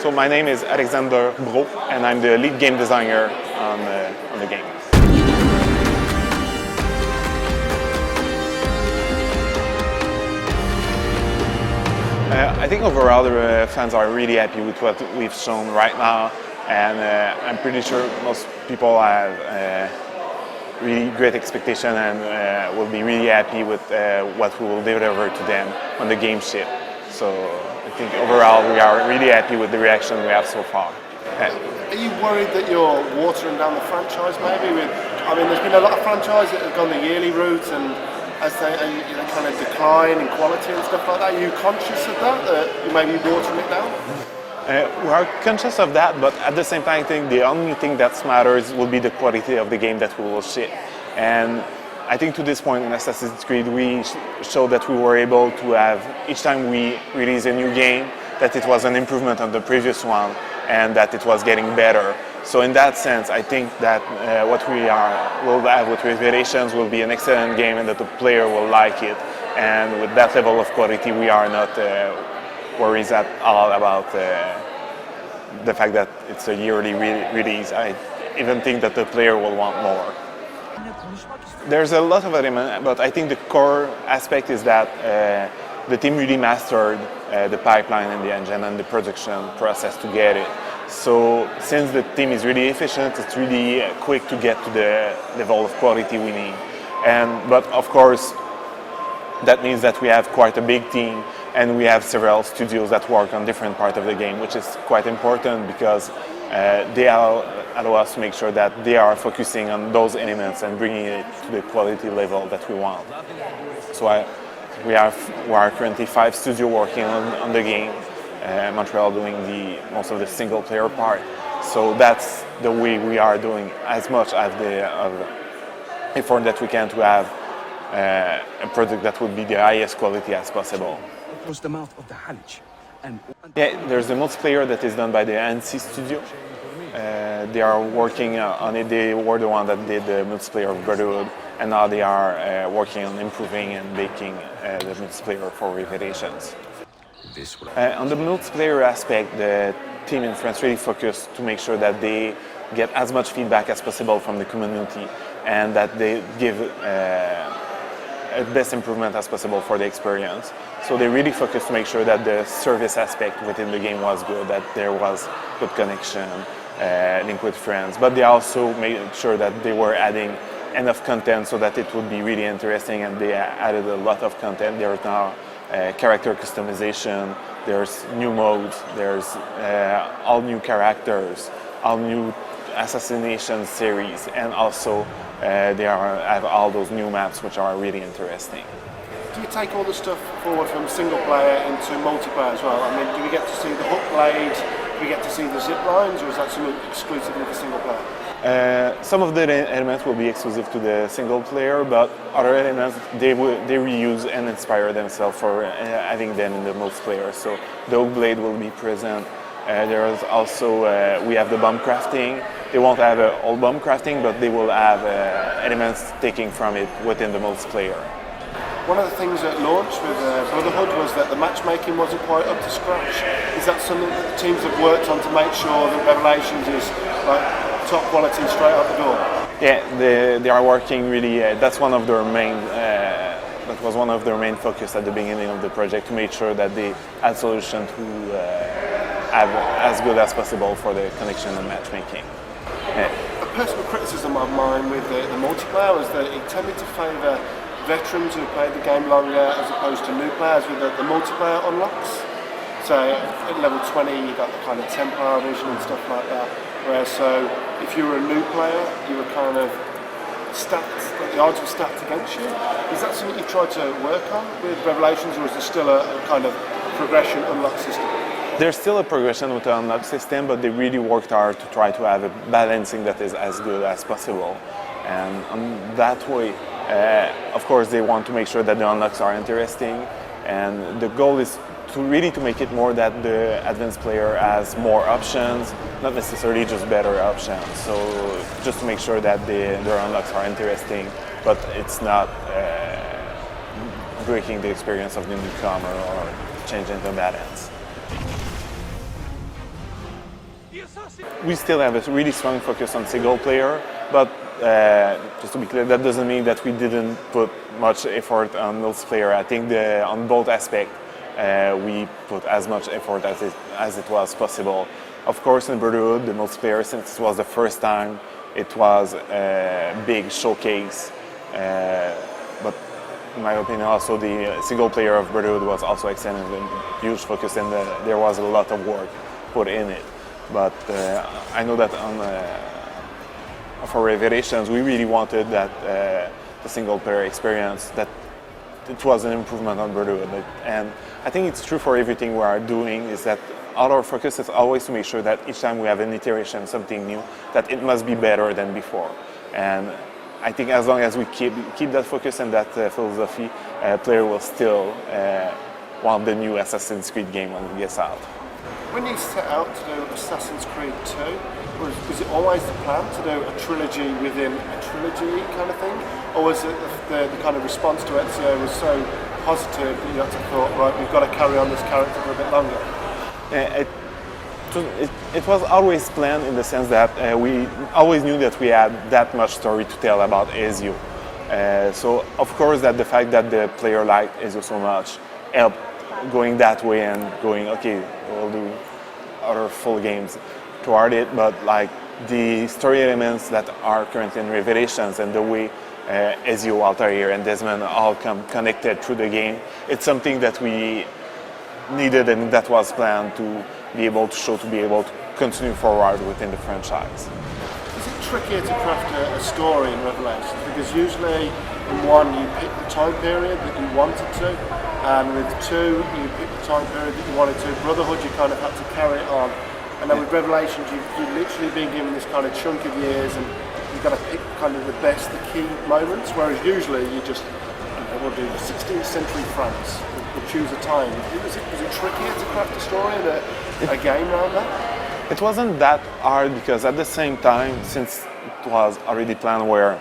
So my name is Alexandre Breault, and I'm the lead game designer on the game. I think overall the fans are really happy with what we've shown right now, and I'm pretty sure most people have really great expectation and will be really happy with what we will deliver to them when the game ships. So I think overall we are really happy with the reaction we have so far. Are you worried that you're watering down the franchise maybe? There's been a lot of franchises that have gone the yearly route, and as they kind of decline in quality and stuff like that. Are you conscious of that you may be watering it down? We are conscious of that, but at the same time, I think the only thing that matters will be the quality of the game that we will ship. And I think to this point in Assassin's Creed, we showed that we were able to have, each time we release a new game, that it was an improvement on the previous one and that it was getting better. So in that sense, I think that what will have with Revelations will be an excellent game and that the player will like it. And with that level of quality, we are not worried at all about the fact that it's a yearly release. I even think that the player will want more. There's a lot of elements, but I think the core aspect is that the team really mastered the pipeline and the engine and the production process to get it. So since the team is really efficient, it's really quick to get to the level of quality we need. But of course, that means that we have quite a big team and we have several studios that work on different parts of the game, which is quite important because they allow us to make sure that they are focusing on those elements and bringing it to the quality level that we want. So we are currently 5 studios working on the game. Montreal doing most of the single player part. So that's the way we are doing as much as the effort that we can to have a product that would be the highest quality as possible. Across the mouth of the Halj. Yeah, there's the multiplayer that is done by the NC studio. They are working on it. They were the one that did the multiplayer of Breault, and now they are working on improving and making the multiplayer for Revelations. On the multiplayer aspect, the team in France really focused to make sure that they get as much feedback as possible from the community and that they give a best improvement as possible for the experience. So they really focused to make sure that the service aspect within the game was good, that there was good connection, link with friends, but they also made sure that they were adding enough content so that it would be really interesting, and they added a lot of content. There is now character customization, there's new modes, there's all new characters, all new assassination series, and also they have all those new maps which are really interesting. Do you take all the stuff forward from single player into multiplayer as well? Do we get to see the hook blade, do we get to see the zip lines, or is that something exclusively for single player? Some of the elements will be exclusive to the single player, but other elements they reuse and inspire themselves for having them in the multiplayer. So the hook blade will be present. There is also we have the bomb crafting. They won't have all bomb crafting, but they will have elements taken from it within the multiplayer. One of the things at launch with Brotherhood was that the matchmaking wasn't quite up to scratch. Is that something that the teams have worked on to make sure that Revelations is like top quality straight out the door? Yeah, they are working really. That's one of their main. That was one of their main focus at the beginning of the project, to make sure that they had solutions to have as good as possible for the connection and matchmaking. Yeah. A personal criticism of mine with the multiplayer was that it tended to favour veterans who played the game longer as opposed to new players with the multiplayer unlocks. So at level 20 you got the kind of Templar vision and stuff like that. Whereas so if you were a new player, you were kind of stacked, the odds were stacked against you. Is that something you've tried to work on with Revelations, or is there still a kind of progression unlock system? There's still a progression with the unlock system, but they really worked hard to try to have a balancing that is as good as possible. And that way, of course, they want to make sure that the unlocks are interesting, and the goal is to really make it more that the advanced player has more options, not necessarily just better options. So just to make sure that their unlocks are interesting, but it's not breaking the experience of the newcomer or changing the balance. we still have a really strong focus on single player, but just to be clear, that doesn't mean that we didn't put much effort on multiplayer. I think on both aspects, we put as much effort as it was possible. Of course, in Breault, the multiplayer, since it was the first time, it was a big showcase. But in my opinion, also the single player of Breault was also excellent and huge focus, and there was a lot of work put in it. But I know that for Revelations, we really wanted that the single player experience, that it was an improvement on Breault. And I think it's true for everything we are doing, is that all our focus is always to make sure that each time we have an iteration, something new, that it must be better than before. And I think as long as we keep that focus and that philosophy, player will still want the new Assassin's Creed game when it gets out. When you set out to do Assassin's Creed 2, was it always the plan to do a trilogy within a trilogy kind of thing? Or was it the kind of response to Ezio was so positive that you had to thought, right, we've got to carry on this character for a bit longer? It was always planned in the sense that we always knew that we had that much story to tell about Ezio. So of course that the fact that the player liked Ezio so much helped going that way and going, okay, we'll do other full games toward it, but like the story elements that are currently in Revelations and the way Ezio, Altair and Desmond all come connected through the game, it's something that we needed and that was planned to be able to show, to be able to continue forward within the franchise. Is it trickier to craft a story in Revelations? Because usually in one you pick the time period that you wanted to, and with two you pick the time period that you wanted to. Brotherhood you kind of had to carry it on, and then with Revelations you've literally been given this kind of chunk of years and you've got to pick kind of the best, the key moments, whereas usually you just, we'll do 16th century France, we'll choose a time. Was it trickier to craft a story and a game around that? It wasn't that hard because at the same time, since it was already planned where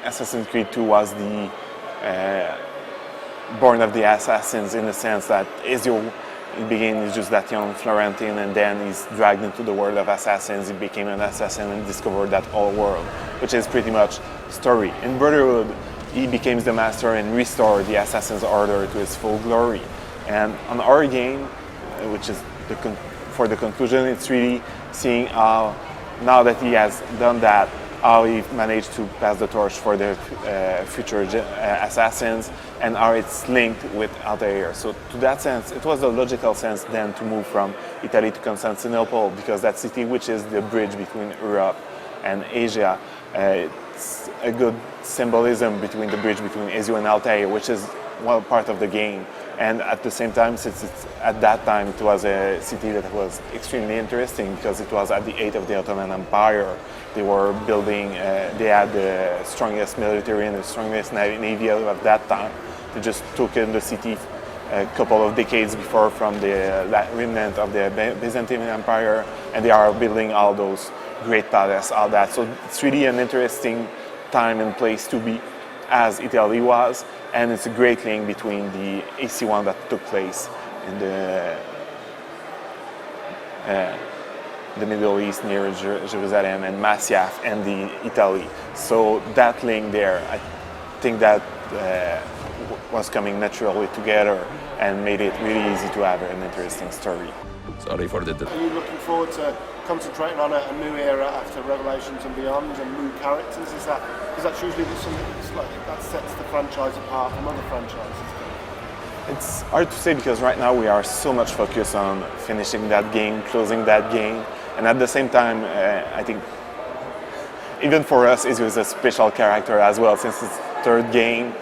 Assassin's Creed 2 was the born of the assassins, in the sense that Ezio in the beginning is just that young Florentine, and then he's dragged into the world of assassins. He became an assassin and discovered that whole world, which is pretty much story. In Brotherhood, he became the master and restored the Assassin's Order to its full glory. And on our game, which is for the conclusion, it's really seeing how, now that he has done that, how he managed to pass the torch for the future assassins and how it's linked with Altair. So to that sense, it was a logical sense then to move from Italy to Constantinople, because that city, which is the bridge between Europe and Asia, it's a good symbolism between the bridge between Ezio and Altair, which is one part of the game. And at the same time, since at that time it was a city that was extremely interesting because it was at the height of the Ottoman Empire. They were building, they had the strongest military and the strongest navy at that time. They just took in the city a couple of decades before from the remnant of the Byzantine Empire, and they are building all those great palaces, all that. So it's really an interesting time and place to be, as Italy was, and it's a great link between the AC1 that took place in the Middle East near Jerusalem and Masyaf and the Italy. So that link there, I think that was coming naturally together and made it really easy to have an interesting story. Sorry for the... Are you looking forward to concentrating on a new era after Revelations and beyond, and new characters? Is that usually something that sets the franchise apart from other franchises? It's hard to say because right now we are so much focused on finishing that game, closing that game, and at the same time, I think even for us, Ezio is a special character as well. Since it's third game,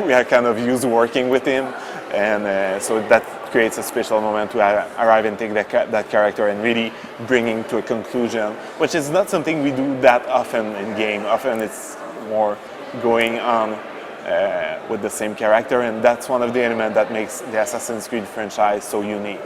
we are kind of used to working with him, and so that creates a special moment to arrive and take that character and really bringing to a conclusion, which is not something we do that often in game. Often it's more going on with the same character, and that's one of the elements that makes the Assassin's Creed franchise so unique.